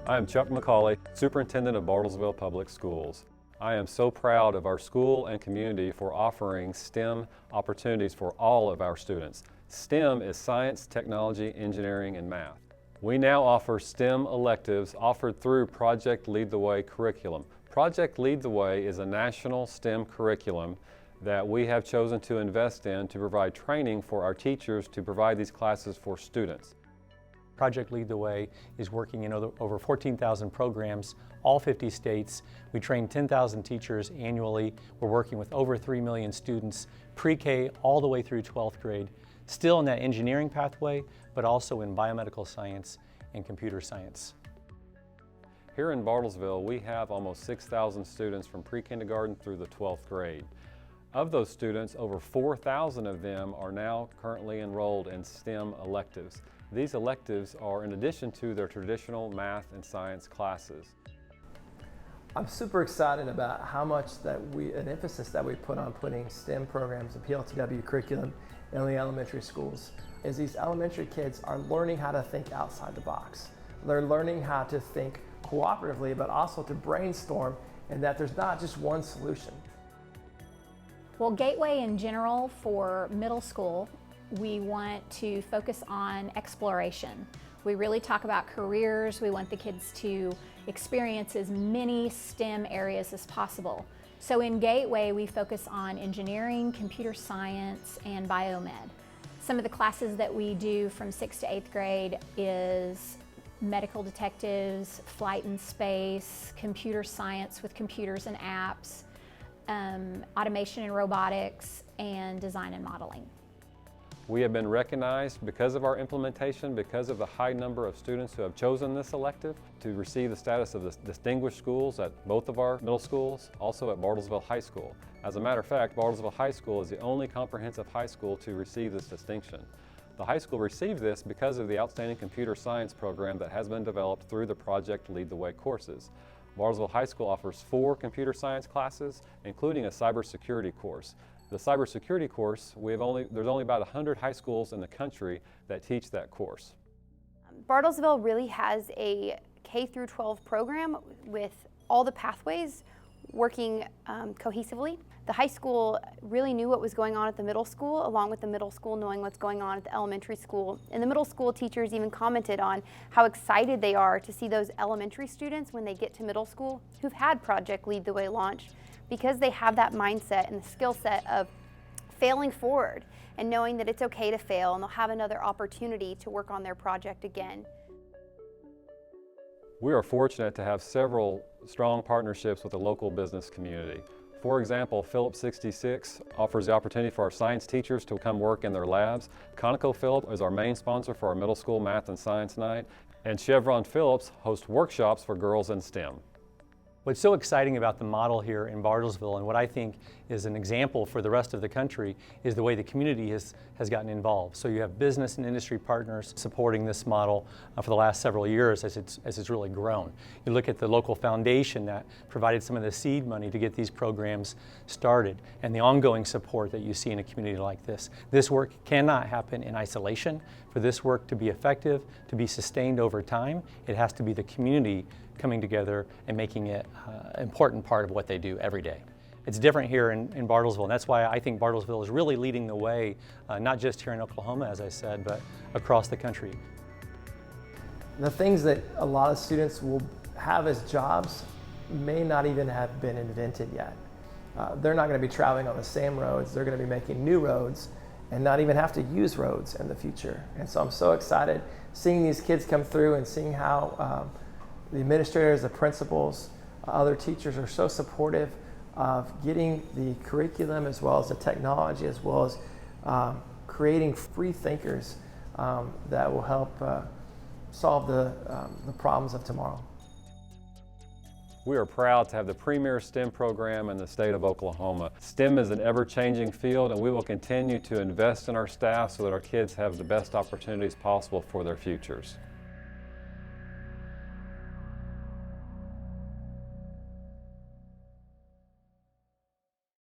I am Chuck McCauley, Superintendent of Bartlesville Public Schools. I am so proud of our school and community for offering STEM opportunities for all of our students. STEM is science, technology, engineering, and math. We now offer STEM electives offered through Project Lead the Way curriculum. Project Lead the Way is a national STEM curriculum that we have chosen to invest in to provide training for our teachers to provide these classes for students. Project Lead the Way is working in over 14,000 programs, all 50 states. We train 10,000 teachers annually. We're working with over 3 million students, pre-K all the way through 12th grade, still in that engineering pathway, but also in biomedical science and computer science. Here in Bartlesville, we have almost 6,000 students from pre-kindergarten through the 12th grade. Of those students, over 4,000 of them are now currently enrolled in STEM electives. These electives are in addition to their traditional math and science classes. I'm super excited about how much an emphasis that we put on putting STEM programs and PLTW curriculum in the elementary schools. As these elementary kids are learning how to think outside the box. They're learning how to think cooperatively, but also to brainstorm, and that there's not just one solution. Well, Gateway in general for middle school, we want to focus on exploration. We really talk about careers. We want the kids to experience as many STEM areas as possible. So in Gateway, we focus on engineering, computer science, and biomed. Some of the classes that we do from 6th to 8th grade is medical detectives, flight and space, computer science with computers and apps, automation and robotics, and design and modeling. We have been recognized because of our implementation, because of the high number of students who have chosen this elective, to receive the status of the distinguished schools at both of our middle schools, also at Bartlesville High School. As a matter of fact, Bartlesville High School is the only comprehensive high school to receive this distinction. The high school received this because of the outstanding computer science program that has been developed through the Project Lead the Way courses. Bartlesville High School offers 4 computer science classes, including a cybersecurity course. The cybersecurity course, there's only about 100 high schools in the country that teach that course. Bartlesville really has a K through 12 program with all the pathways working cohesively. The high school really knew what was going on at the middle school, along with the middle school knowing what's going on at the elementary school. And the middle school teachers even commented on how excited they are to see those elementary students when they get to middle school who've had Project Lead the Way launch, because they have that mindset and the skill set of failing forward and knowing that it's okay to fail and they'll have another opportunity to work on their project again. We are fortunate to have several strong partnerships with the local business community. For example, Phillips 66 offers the opportunity for our science teachers to come work in their labs. ConocoPhillips is our main sponsor for our middle school math and science night. And Chevron Phillips hosts workshops for girls in STEM. What's so exciting about the model here in Bartlesville, and what I think is an example for the rest of the country, is the way the community has gotten involved. So you have business and industry partners supporting this model for the last several years as it's really grown. You look at the local foundation that provided some of the seed money to get these programs started, and the ongoing support that you see in a community like this. This work cannot happen in isolation. For this work to be effective, to be sustained over time, it has to be the community coming together and making it an important part of what they do every day. It's different here in Bartlesville, and that's why I think Bartlesville is really leading the way, not just here in Oklahoma, as I said, but across the country. The things that a lot of students will have as jobs may not even have been invented yet. They're not going to be traveling on the same roads. They're going to be making new roads and not even have to use roads in the future. And so I'm so excited seeing these kids come through and seeing how the administrators, the principals, other teachers are so supportive of getting the curriculum as well as the technology, as well as creating free thinkers that will help solve the problems of tomorrow. We are proud to have the premier STEM program in the state of Oklahoma. STEM is an ever-changing field, and we will continue to invest in our staff so that our kids have the best opportunities possible for their futures.